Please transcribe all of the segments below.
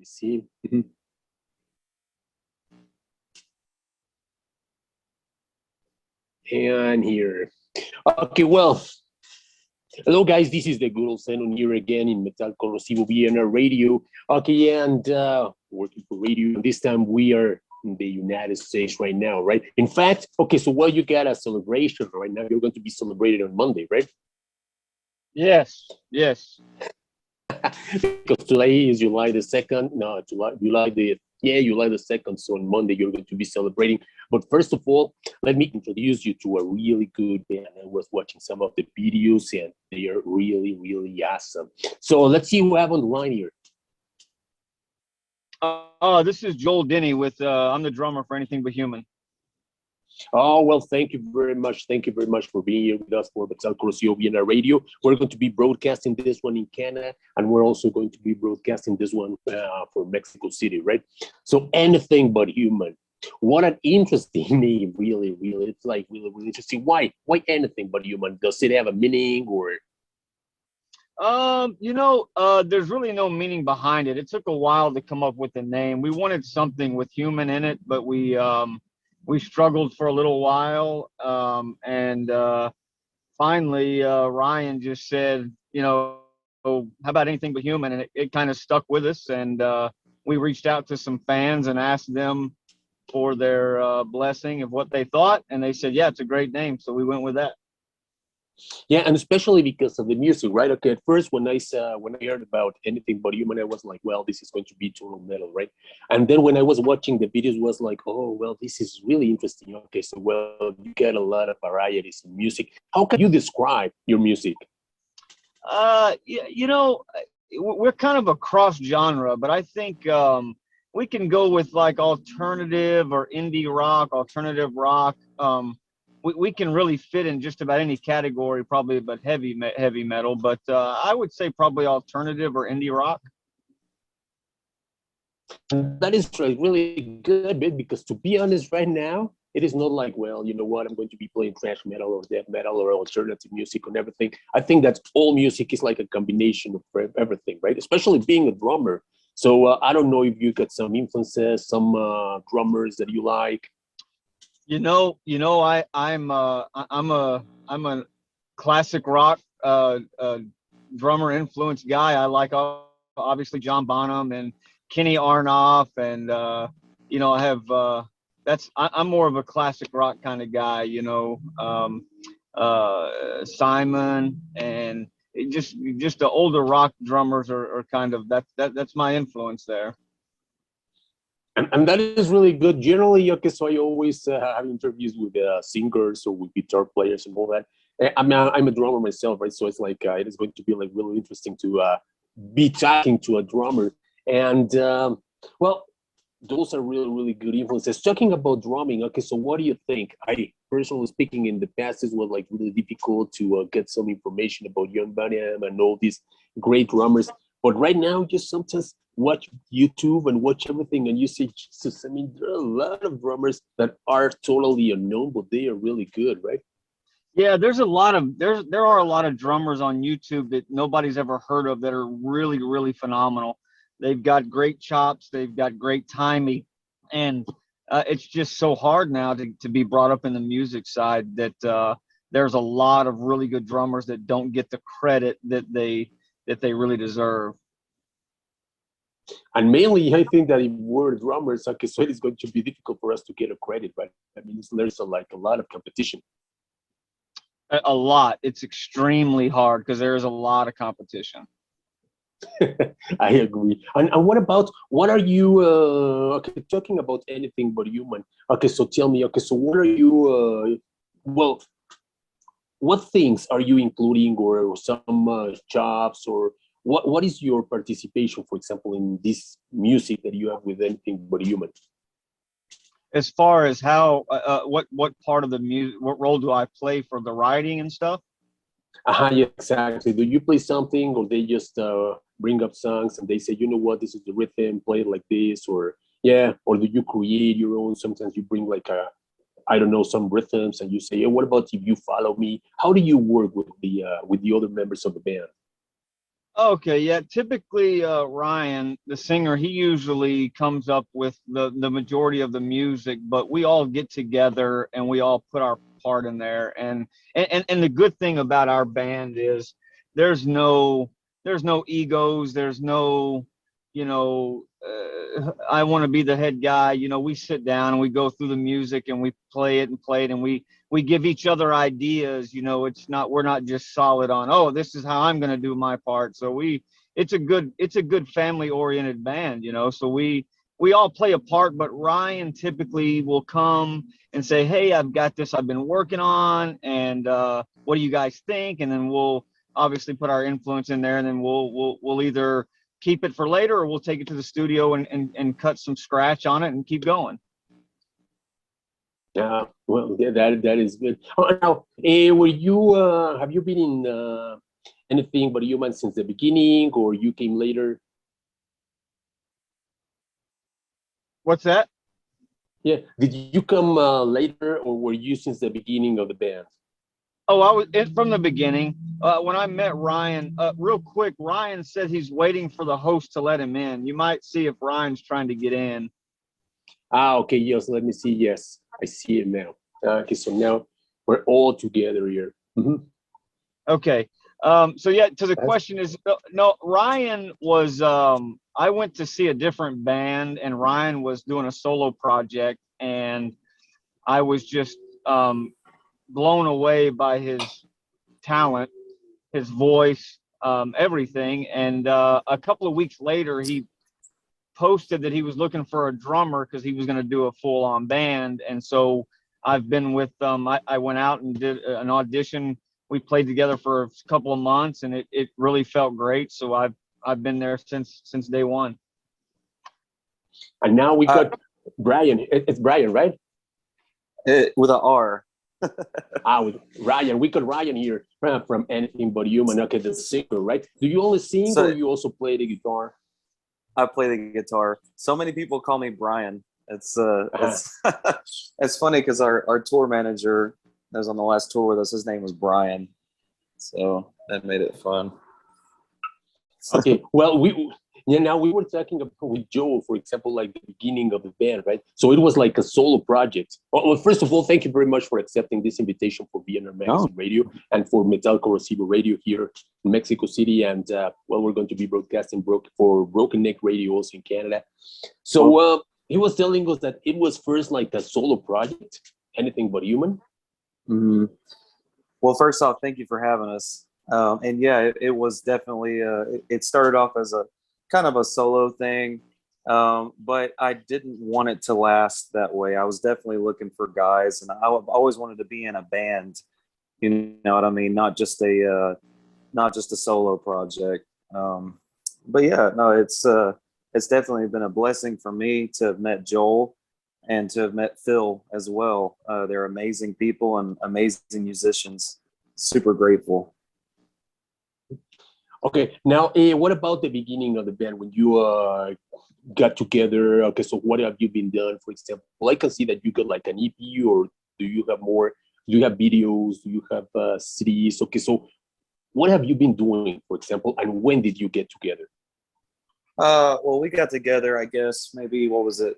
me see. Mhm. And here. Okay, well, hello guys, this is the good old Zenon here again in MetalCorrosivo VNR Radio. Okay, and working for radio. This time we are in the United States right now, right? In fact, okay, so you got a celebration right now. You're going to be celebrated on Monday, right? Yes, yes. Because today is July the 2nd. No, July the 2nd. So on Monday, you're going to be celebrating. But first of all, let me introduce you to a really good band. I was watching some of the videos and they are really, really awesome. So let's see who we have on the line here. This is Joel Denny with, I'm the drummer for Anything But Human. Oh, well, thank you very much. Thank you very much for being here with us for MetalCorrosivo VNR Radio. We're going to be broadcasting this one in Canada, and we're also going to be broadcasting this one for Mexico City, right? So Anything But Human. What an interesting name, really, really. It's like really, really interesting. Why? Why Anything But Human? Does it have a meaning or? There's really no meaning behind it. It took a while to come up with the name. We wanted something with human in it, but we struggled for a little while, and finally Ryan just said, how about Anything But Human, and it kind of stuck with us, and we reached out to some fans and asked them for their blessing of what they thought, and they said, yeah, it's a great name, so we went with that. Yeah, and especially because of the music, right? Okay, at first when I heard about Anything But Human, I was like, well, this is going to be total metal, right? And then when I was watching the videos, was like, oh, well, this is really interesting. Okay, so well, you get a lot of varieties in music. How can you describe your music? We're kind of a cross genre, but I think we can go with like alternative or indie rock, alternative rock. We can really fit in just about any category, probably, but heavy metal. But I would say probably alternative or indie rock. That is a really good bit, because to be honest, right now, it is not like, well, you know what, I'm going to be playing thrash metal or death metal or alternative music and everything. I think that all music is like a combination of everything, right? Especially being a drummer. So I don't know if you got some influences, some drummers that you like. I'm a classic rock drummer influenced guy. I like obviously John Bonham and Kenny Aronoff, and I have I'm more of a classic rock kind of guy. Simon, and just the older rock drummers are kind of that's my influence there. And that is really good. Generally, okay, so I always have interviews with singers or with guitar players and all that. I'm a drummer myself, right? So it's like it is going to be like really interesting to be talking to a drummer. And well, those are really, really good influences. Talking about drumming, okay, so what do you think? I personally speaking, in the past, it was like really difficult to get some information about John Bonham and all these great drummers. But right now, just sometimes watch YouTube and watch everything, and you say, Jesus, I mean, there are a lot of drummers that are totally unknown, but they are really good, right? Yeah, there are a lot of drummers on YouTube that nobody's ever heard of that are really, really phenomenal. They've got great chops, they've got great timing, and it's just so hard now to be brought up in the music side that there's a lot of really good drummers that don't get the credit that they really deserve. And mainly, I think that if we're drummers, okay, so it is going to be difficult for us to get a credit, right? I mean, there's like a lot of competition. A lot. It's extremely hard because there is a lot of competition. I agree. And what are you, okay, talking about Anything But Human. Okay, so tell me, okay, so what are you, well, what things are you including, or some jobs, or what is your participation, for example, in this music that you have with Anything But Human? As far as how, what part of the music, what role do I play for the writing and stuff? Yeah, exactly. Do you play something, or they just bring up songs and they say, you know what, this is the rhythm, play it like this, or yeah, or do you create your own? Sometimes you bring like I don't know, some rhythms, and you say, hey, what about if you follow me? How do you work with the other members of the band? Okay, yeah. Typically, Ryan, the singer, he usually comes up with the majority of the music, but we all get together and we all put our part in there. And the good thing about our band is there's no there's no egos, there's no, I want to be the head guy. We sit down and we go through the music and we play it and we give each other ideas. We're not just solid on, oh, this is how I'm going to do my part. So it's a good family oriented band. So we all play a part, but Ryan typically will come and say, hey, I've got this I've been working on, and what do you guys think? And then we'll obviously put our influence in there, and then we'll either keep it for later or we'll take it to the studio and cut some scratch on it and keep going. Yeah, well, yeah, that is good. Oh, now, were you have you been in anything but human since the beginning, or you came later? What's that? Yeah, did you come later, or were you since the beginning of the band? Oh, I was it from the beginning. When I met Ryan, real quick, Ryan said he's waiting for the host to let him in. You might see if Ryan's trying to get in. Ah, okay, yes. Let me see. Yes, I see it now. Okay, so now we're all together here. Mhm. Okay. So yeah, to the question is no, Ryan was I went to see a different band and Ryan was doing a solo project, and I was just blown away by his talent, his voice, everything. And a couple of weeks later, he posted that he was looking for a drummer because he was going to do a full-on band. And so I've been with them. I went out and did an audition. We played together for a couple of months, and it really felt great. So I've been there since day one. And now we Uh, got Brian. It's Brian, right? with a R. Ah, with Ryan. We got Ryan here from Anything But Human. Okay, the singer, right? Do you only sing, or So you also play the guitar? I play the guitar. So many people call me Brian. Uh-huh. It's it's funny because our tour manager that was on the last tour with us, his name was Brian. So that made it fun. Okay, well, now we were talking about with Joe, for example, like the beginning of the band, right? So it was like a solo project. Well, first of all, thank you very much for accepting this invitation for BNR Oh, Magazine Radio and for MetalCorrosivo Radio here in Mexico City. And well, we're going to be broadcasting for Broken Neck Radio also in Canada. So well, he was telling us that it was first like a solo project, Anything But Human. mhm. Well, first off, thank you for having us. And yeah, it was definitely it started off as a kind of a solo thing, but I didn't want it to last that way. I was definitely looking for guys, and I always wanted to be in a band. You know what I mean? Not just a solo project. But yeah, no, it's definitely been a blessing for me to have met Joel and to have met Phil as well. They're amazing people and amazing musicians. Super grateful. Okay, now what about the beginning of the band when you got together? Okay, so what have you been done? For example, I can see that you got like an EP, or do you have more? Do you have videos? Do you have CDs? Okay, so what have you been doing, for example, and when did you get together? Well, we got together, I guess, maybe what was it?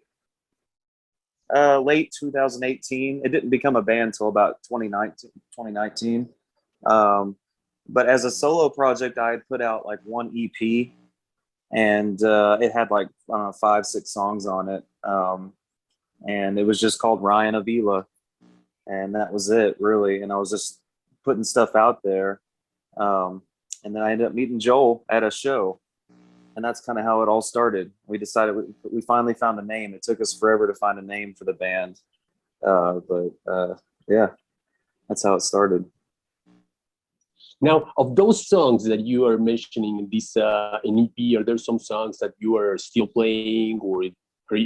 Late 2018. It didn't become a band until about 2019. Um, but as a solo project, I had put out like one EP, and it had like, I don't know, 5, 6 songs on it. And it was just called Ryan Avila, and that was it, really. And I was just putting stuff out there. Um, and then I ended up meeting Joel at a show, and that's kind of how it all started. We decided we finally found a name. It took us forever to find a name for the band, but yeah, that's how it started. Now, of those songs that you are mentioning in this in EP, are there some songs that you are still playing, or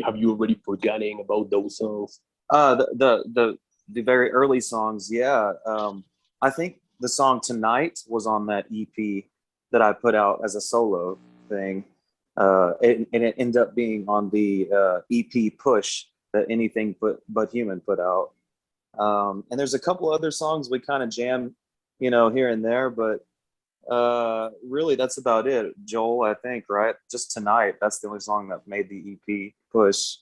have you already forgotten about those songs? The very early songs, yeah. I think the song "Tonight" was on that EP that I put out as a solo thing, and it ended up being on the EP "Push" that Anything But Human put out. And there's a couple other songs we kind of jam, here and there, but Really, that's about it, Joel. I think, right? Just Tonight. That's the only song that made the EP push.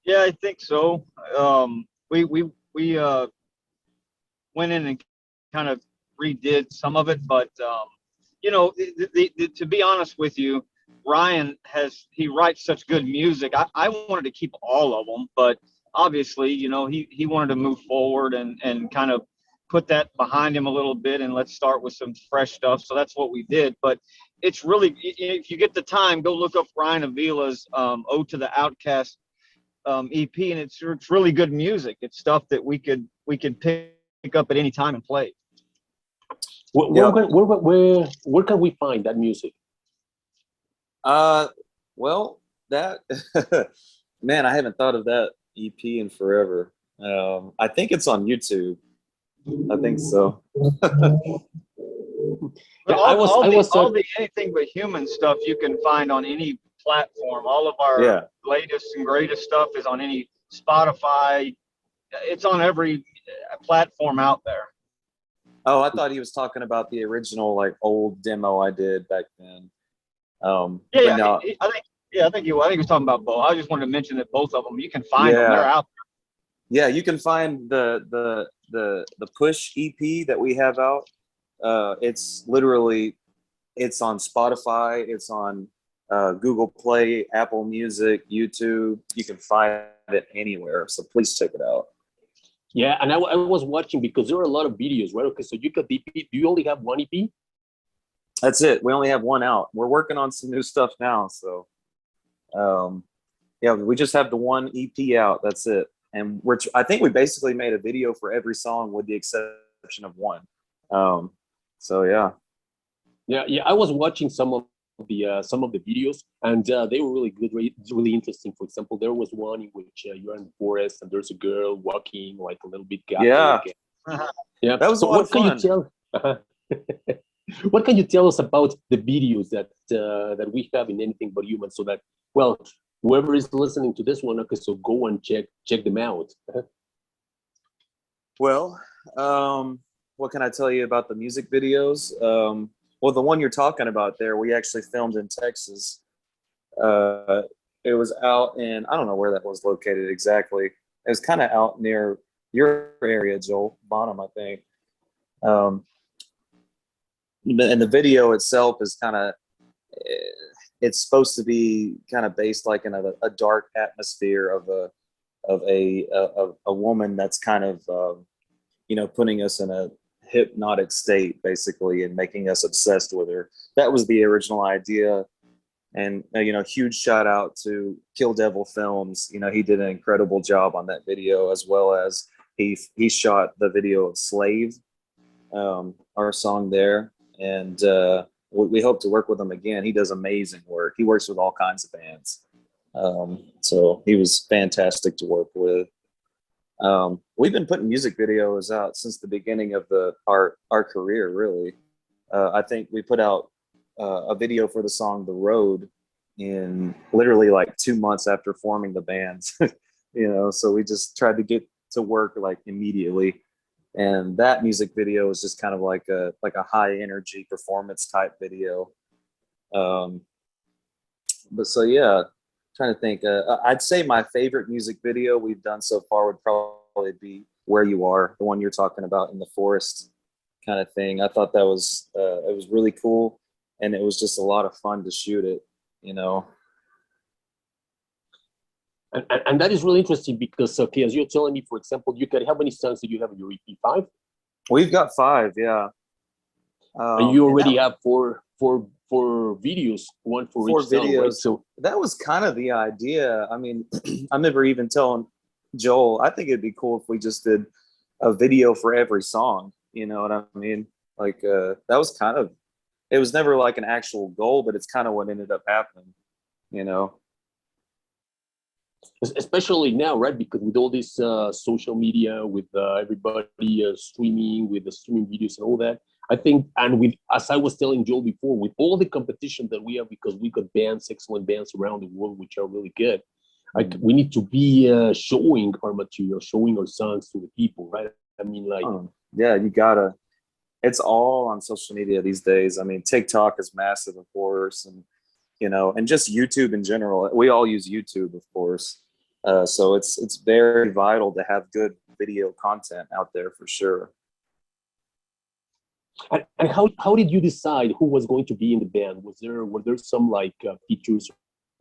Yeah, I think so. We went in and kind of redid some of it, but you know, to be honest with you, Ryan he writes such good music. I wanted to keep all of them, but obviously, you know, he wanted to move forward and kind of put that behind him a little bit, and let's start with some fresh stuff. So that's what we did. But it's really, if you get the time, go look up Ryan Avila's "Ode to the Outcast" EP, and it's really good music. It's stuff that we could pick up at any time and play. Where can we find that music? Well, that man, I haven't thought of that EP in forever. I think it's on YouTube. I think so. Yeah, all the Anything But Human stuff you can find on any platform. All of our latest and greatest stuff is on any Spotify. It's on every platform out there. Oh, I thought he was talking about the original, like, old demo I did back then. I think he was talking about both. I just wanted to mention that both of them, you can find them. They're out there. Yeah, you can find the Push EP that we have out. It's on Spotify. It's on Google Play, Apple Music, YouTube. You can find it anywhere. So please check it out. Yeah, and I was watching because there are a lot of videos, right? Okay, so you got the EP. Do you only have one EP? That's it. We only have one out. We're working on some new stuff now. So, we just have the one EP out. That's it. And I think we basically made a video for every song with the exception of one. So yeah. Yeah. I was watching some of the videos, and they were really good, really interesting. For example, there was one in which you're in the forest and there's a girl walking like a little bit. Yeah. Yeah. That was a lot of fun. What can you tell us about the videos that we have in Anything But Human, so that, well, whoever is listening to this one, okay, so go and check them out. Well, what can I tell you about the music videos? Well, the one you're talking about there, we actually filmed in Texas. It was out in, I don't know where that was located exactly. It was kind of out near your area, Joel, Bonham, I think. And the video itself is kind of, it's supposed to be kind of based like in a dark atmosphere of a woman that's kind of putting us in a hypnotic state basically and making us obsessed with her. That was the original idea. And huge shout out to Kill Devil Films. He did an incredible job on that video, as well as he shot the video of Slave, our song there. And we hope to work with him again. He does amazing work. He works with all kinds of bands. So he was fantastic to work with. We've been putting music videos out since the beginning of our career, really. I think we put out a video for the song The Road in literally like 2 months after forming the bands. So we just tried to get to work like immediately. And that music video is just kind of like a high energy performance type video. But so yeah, trying to think. I'd say my favorite music video we've done so far would probably be Where You Are, the one you're talking about in the forest kind of thing. I thought that was it was really cool, and it was just a lot of fun to shoot it. And that is really interesting because, okay, as you're telling me, for example, how many songs do you have in your EP? 5? We've got 5, yeah. And you already have four videos, one for each song, right? So that was kind of the idea. I mean, I remember even telling Joel, I think it'd be cool if we just did a video for every song. You know what I mean? Like that was kind of, it was never like an actual goal, but it's kind of what ended up happening, Especially now, right? Because with all this social media, with everybody streaming, with the streaming videos and all that, I think, and with, as I was telling Joel before, with all the competition that we have, because we got bands, excellent bands around the world, which are really good, like we need to be showing our material, showing our songs to the people, right? I mean, like, yeah, you gotta. it's all on social media these days. I mean, TikTok is massive, of course, and and just YouTube in general. We all use YouTube, of course. So it's very vital to have good video content out there for sure. And how did you decide who was going to be in the band? Were there some like features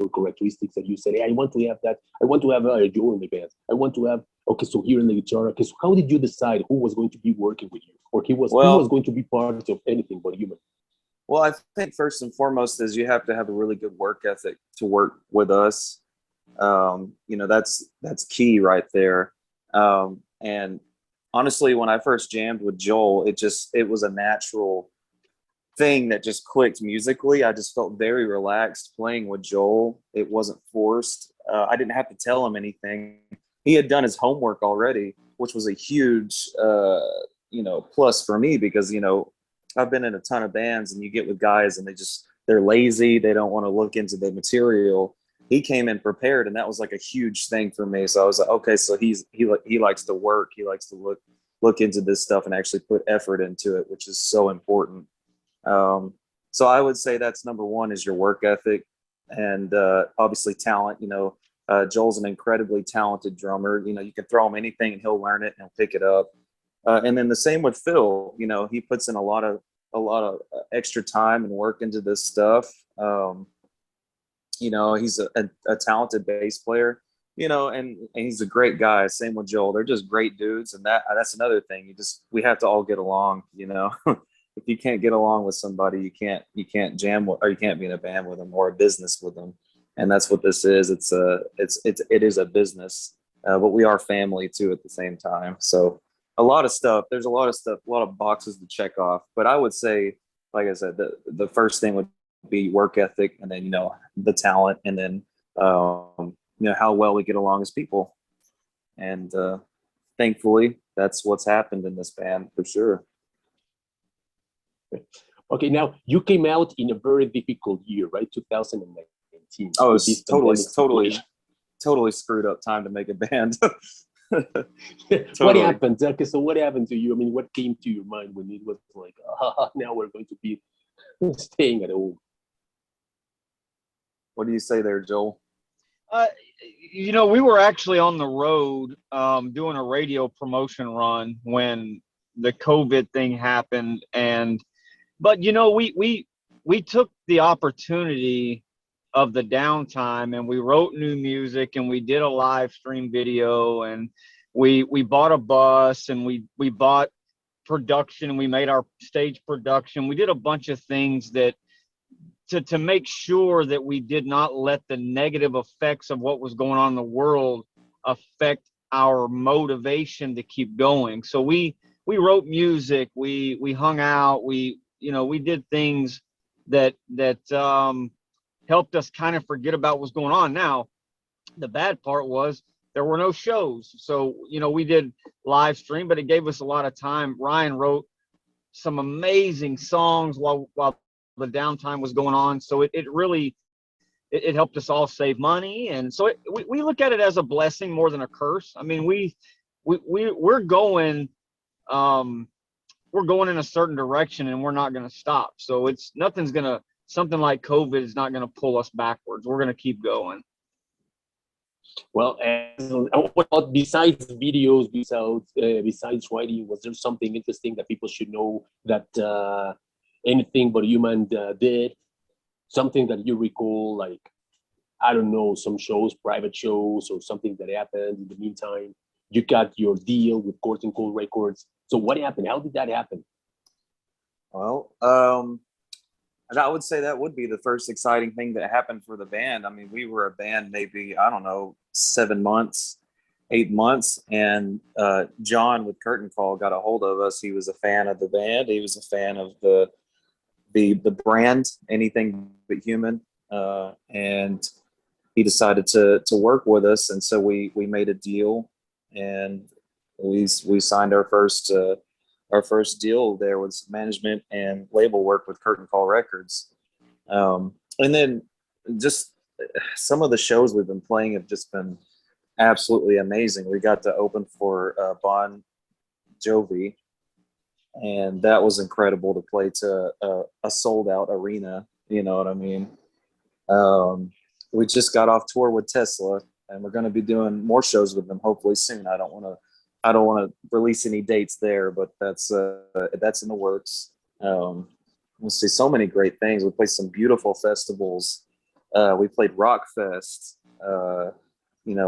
or characteristics that you said, hey, I want to have that. I want to have Joe in the band. I want to have, okay, so here in the guitar. Okay, so how did you decide who was going to be working with you, or who was going to be part of anything but human? Well, I think first and foremost is you have to have a really good work ethic to work with us. That's key right there. And honestly, when I first jammed with Joel, it was a natural thing that just clicked musically. I just felt very relaxed playing with Joel. It wasn't forced. I didn't have to tell him anything. He had done his homework already, which was a huge, plus for me because, I've been in a ton of bands and you get with guys and they're lazy. They don't want to look into the material. He came in prepared, and that was like a huge thing for me. So I was like, okay, so he likes to work. He likes to look into this stuff and actually put effort into it, which is so important. So I would say that's number one is your work ethic, and obviously talent. Joel's an incredibly talented drummer. You can throw him anything and he'll learn it and he'll pick it up. And then the same with Phil. He puts in a lot of extra time and work into this stuff. He's a talented bass player, and he's a great guy. Same with Joel. They're just great dudes. And that's another thing. We have to all get along, If you can't get along with somebody, you can't jam or you can't be in a band with them or a business with them. And that's what this is. It is a business, but we are family too at the same time. So there's a lot of boxes to check off, but I would say, like I said, the first thing would be work ethic, and then the talent, and then how well we get along as people. And thankfully that's what's happened in this band for sure. Okay, now you came out in a very difficult year, right? 2019. Oh, it's totally screwed up time to make a band. Totally. What happened? Okay, so what happened to you? I mean, what came to your mind when it was like, now we're going to be staying at home? What do you say there, Joel? We were actually on the road doing a radio promotion run when the COVID thing happened, but we took the opportunity of the downtime, and we wrote new music, and we did a live stream video, and we bought a bus, and we bought production, and we made our stage production. We did a bunch of things that to make sure that we did not let the negative effects of what was going on in the world affect our motivation to keep going. So we wrote music, we hung out, we did things that helped us kind of forget about what's going on. Now, the bad part was there were no shows. So, we did live stream, but it gave us a lot of time. Ryan wrote some amazing songs while the downtime was going on. So it really helped us all save money. And so we look at it as a blessing more than a curse. I mean, we're going in a certain direction, and we're not going to stop. So something like COVID is not going to pull us backwards. We're going to keep going. Well, what about besides videos, besides writing, was there something interesting that people should know that Anything But Human did? Something that you recall, like, I don't know, some shows, private shows, or something that happened in the meantime? You got your deal with Court and Cold Records. So what happened? How did that happen? Well, I would say that would be the first exciting thing that happened for the band. I mean, we were a band maybe, I don't know, 7 months, 8 months, and John with Curtain Call got a hold of us. He was a fan of the band. He was a fan of the brand, Anything But Human, and he decided to work with us. And so we made a deal, and we signed our first deal there with management and label work with Curtain Call Records. And then just some of the shows we've been playing have just been absolutely amazing. We got to open for Bon Jovi and that was incredible to play to a sold out arena. You know what I mean? We just got off tour with Tesla, and we're going to be doing more shows with them hopefully soon. I don't want to release any dates there, but that's in the works. We'll see so many great things. We played some beautiful festivals. We played Rock Fest.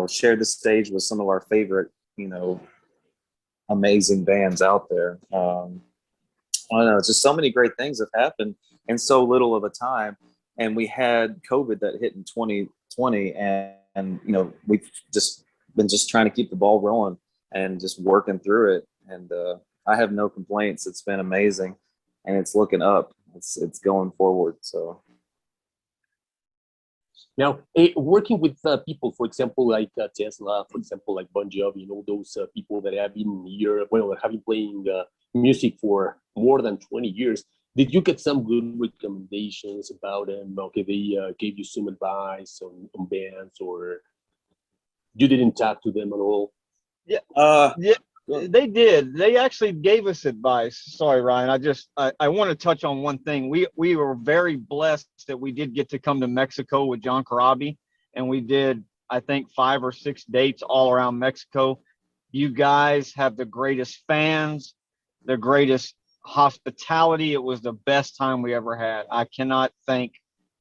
Shared the stage with some of our favorite, amazing bands out there. I don't know, just so many great things have happened in so little of a time. And we had COVID that hit in 2020, and we've just been trying to keep the ball rolling and just working through it. And I have no complaints. It's been amazing, and it's looking up. It's going forward. So now, working with people, for example, like Tesla, for example, like Bon Jovi, those people that have been here, have been playing music for more than 20 years. Did you get some good recommendations about them? Okay, they gave you some advice on bands, or you didn't talk to them at all? Yeah, yeah, they did. They actually gave us advice. Sorry, Ryan. I want to touch on one thing. We were very blessed that we did get to come to Mexico with John Corabi, and we did, I think, 5 or 6 dates all around Mexico. You guys have the greatest fans, the greatest hospitality. It was the best time we ever had. I cannot thank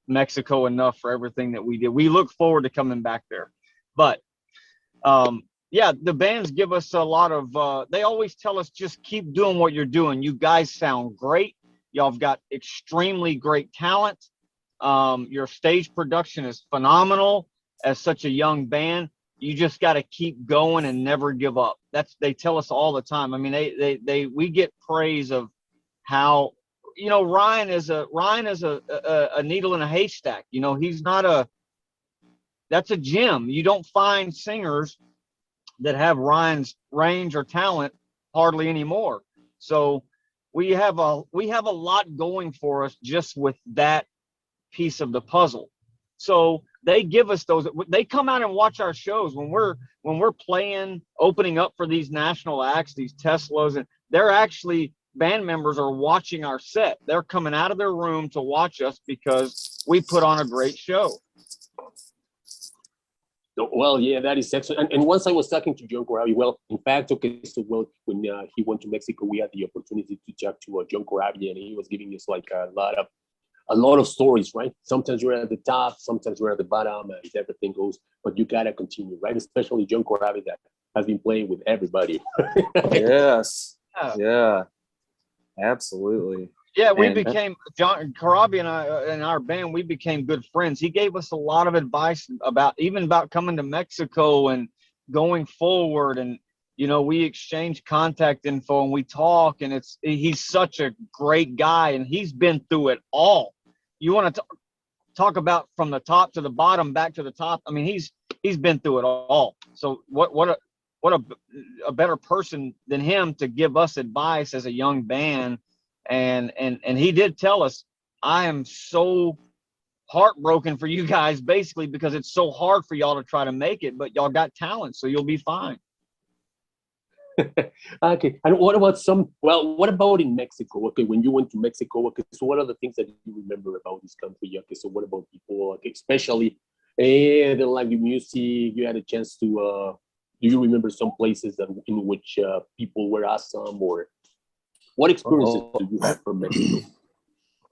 Mexico enough for everything that we did. We look forward to coming back there. But yeah, the bands give us a lot of they always tell us, just keep doing what you're doing. You guys sound great. Y'all have got extremely great talent. Your stage production is phenomenal. As such a young band, you just got to keep going and never give up. They tell us all the time. I mean, we get praise of how, Ryan is a needle in a haystack. He's not that's a gem. You don't find singers that have Ryan's range or talent hardly anymore. So we have a lot going for us just with that piece of the puzzle. So they give us those. They come out and watch our shows when we're playing, opening up for these national acts, these Teslas, and they're actually, band members are watching our set. They're coming out of their room to watch us because we put on a great show. Well, yeah, that is excellent. And once I was talking to John Corabi, well, in fact, okay, so well, when he went to Mexico, we had the opportunity to talk to John Corabi, and he was giving us like a lot of stories, right? Sometimes you're at the top, sometimes you're at the bottom, and everything goes, but you gotta continue, right? Especially John Corabi, that has been playing with everybody. Yes, yeah, absolutely. Yeah, we became, John Corabi and I, and our band, we became good friends. He gave us a lot of advice about coming to Mexico and going forward. And, we exchange contact info and we talk, and he's such a great guy, and he's been through it all. You want to talk about from the top to the bottom, back to the top. I mean, he's been through it all. So what a better person than him to give us advice as a young band. And he did tell us, I am so heartbroken for you guys, basically, because it's so hard for y'all to try to make it, but y'all got talent, so you'll be fine. Okay. And what about in Mexico? Okay, when you went to Mexico, okay, so what are the things that you remember about this country? Okay, so what about people, okay, especially they like the music, you had a chance to do you remember some places in which people were awesome, or what experiences do you have from Mexico?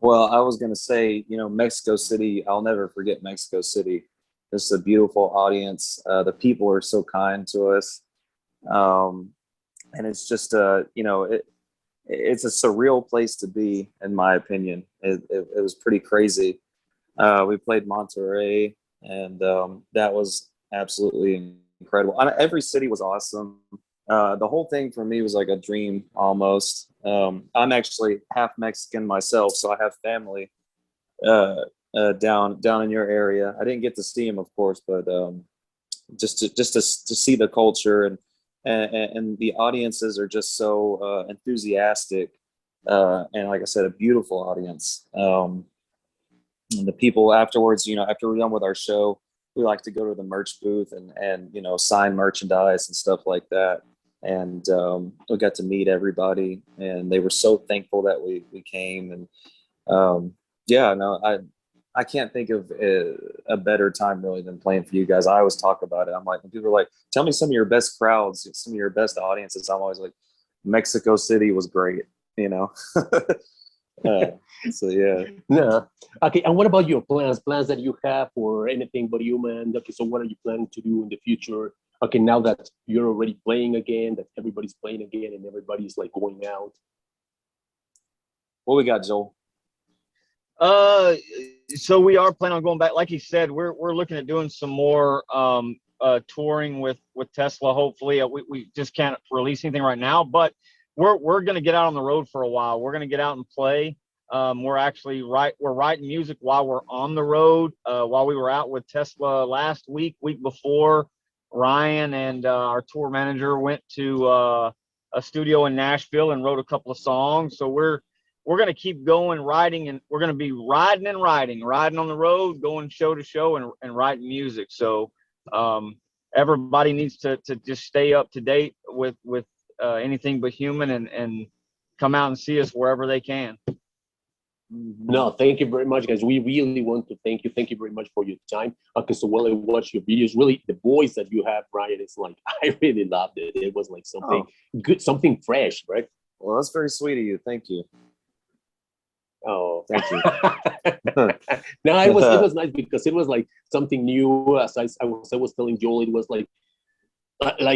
Well, I was going to say, Mexico City, I'll never forget Mexico City. It's a beautiful audience. The people are so kind to us. And it's just, it's a surreal place to be, in my opinion. It was pretty crazy. We played Monterrey, and that was absolutely incredible. Every city was awesome. The whole thing for me was like a dream almost. I'm actually half Mexican myself, so I have family down in your area. I didn't get to see them, of course, but just to see the culture, and the audiences are just so enthusiastic, and like I said, a beautiful audience. And the people afterwards, after we're done with our show, we like to go to the merch booth and sign merchandise and stuff like that. and we got to meet everybody, and they were so thankful that we came. And yeah, no, I can't think of a better time really than playing for you guys. I always talk about it. I'm like, when people are like, tell me some of your best crowds, some of your best audiences, I'm always like, Mexico City was great, you know. So yeah. No. Okay, and what about your plans that you have for anything but human? Okay, so what are you planning to do in the future? Okay, now that you're already playing again, that everybody's playing again and everybody's like going out. What we got, Joel? So we are planning on going back. Like you said, we're looking at doing some more touring with Tesla. Hopefully, we just can't release anything right now, but we're going to get out on the road for a while. We're going to get out and play. We're writing music while we're on the road. While we were out with Tesla last week before, Ryan and our tour manager went to a studio in Nashville and wrote a couple of songs. So we're going to keep going writing, and we're going to be riding on the road, going show to show and writing music. So everybody needs to just stay up to date with anything but human and come out and see us wherever they can. No, thank you very much, guys. We really want to thank you. Thank you very much for your time. Okay, so while I watch your videos, really the voice that you have, Ryan, it's like I really loved it. It was like something good, something fresh, right? Well, that's very sweet of you. Thank you. Oh, thank you. No, it was nice because it was like something new. As I was telling Joel, it was like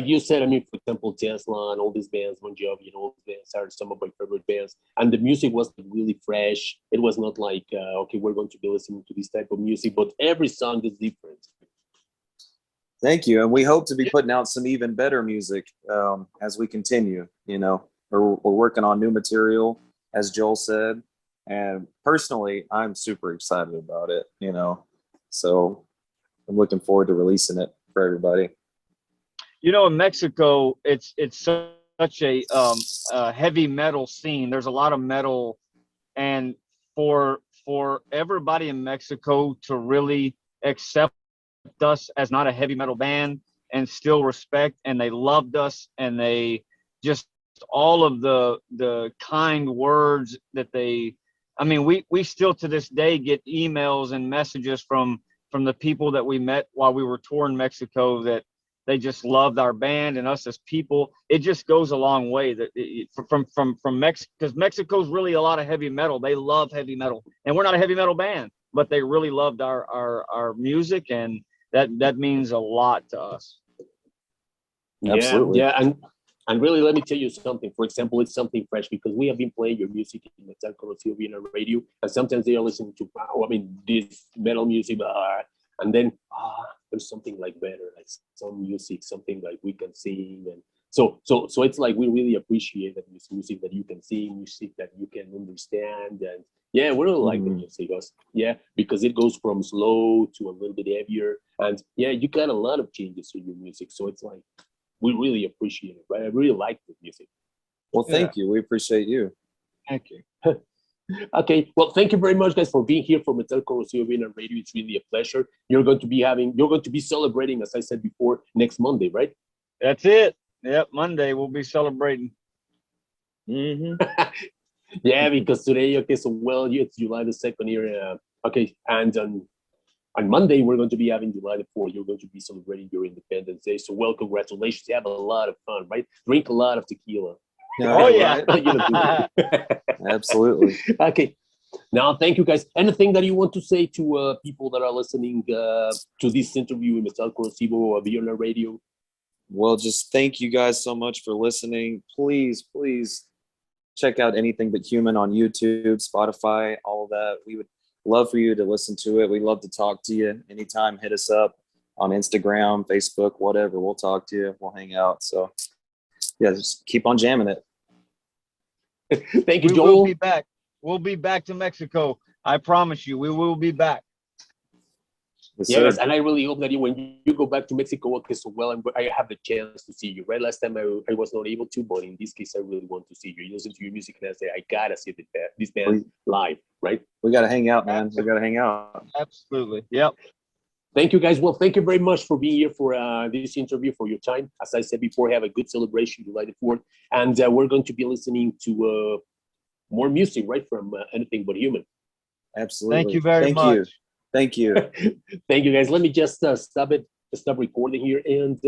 you said. I mean, for example, Tesla and all these bands, Bon Jovi, and all these bands are some of my favorite bands. And the music was really fresh. It was not like okay, we're going to be listening to this type of music, but every song is different. Thank you, and we hope to be putting out some even better music as we continue. You know, we're working on new material, as Joel said. And personally, I'm super excited about it, you know, so I'm looking forward to releasing it for everybody. You know, in Mexico, it's such a heavy metal scene. There's a lot of metal, and for everybody in Mexico to really accept us as not a heavy metal band and still respect, and they loved us, and they just all of the kind words that they. I mean, we still to this day get emails and messages from the people that we met while we were touring Mexico that they just loved our band and us as people. It just goes a long way that from Mexico, because Mexico's really a lot of heavy metal. They love heavy metal, and we're not a heavy metal band, but they really loved our music, and that means a lot to us. Absolutely. Yeah, and really, let me tell you something. For example, it's something fresh because we have been playing your music in MetalCorrosivo in a radio, and sometimes they are listening to, this metal music, and then there's something like better, like some music, something like we can sing, and so it's like we really appreciate that music that you can sing, music that you can understand, and yeah, we really like the music, because it goes from slow to a little bit heavier, and yeah, you got a lot of changes to your music, so it's like. We really appreciate it, right? I really like the music. Well, thank you. We appreciate you. Thank you. Okay. Well, thank you very much, guys, for being here for MetalCorrosivo in a radio. It's really a pleasure. You're going to be celebrating, as I said before, next Monday, right? That's it. Yep, Monday we'll be celebrating. Yeah, because today, it's July the 2nd here. And on Monday, we're going to be having July the 4th. You're going to be celebrating your Independence Day. So, well, congratulations. You have a lot of fun, right? Drink a lot of tequila. Oh, yeah. Absolutely. Okay. Now, thank you, guys. Anything that you want to say to people that are listening to this interview in MetalCorrosivo or Viola Radio? Well, just thank you guys so much for listening. Please check out Anything But Human on YouTube, Spotify, all of that. We would love for you to listen to it. We love to talk to you anytime. Hit us up on Instagram, Facebook, whatever. We'll talk to you. We'll hang out. So yeah, just keep on jamming it. Thank you, Joel. We will be back. We'll be back to Mexico. I promise you, we will be back. Yes, and I really hope that when you go back to Mexico, I have the chance to see you. Right, last time I was not able to, but in this case, I really want to see you. You listen to your music, and I say, I gotta see this band live. Right? We gotta hang out, man. We gotta hang out. Absolutely. Yep. Thank you, guys. Well, thank you very much for being here for this interview, for your time. As I said before, have a good celebration, July the 4th. And we're going to be listening to more music, right, from Anything But Human. Absolutely. Thank you very much. Thank you. Thank you, guys. Let me just stop recording here. And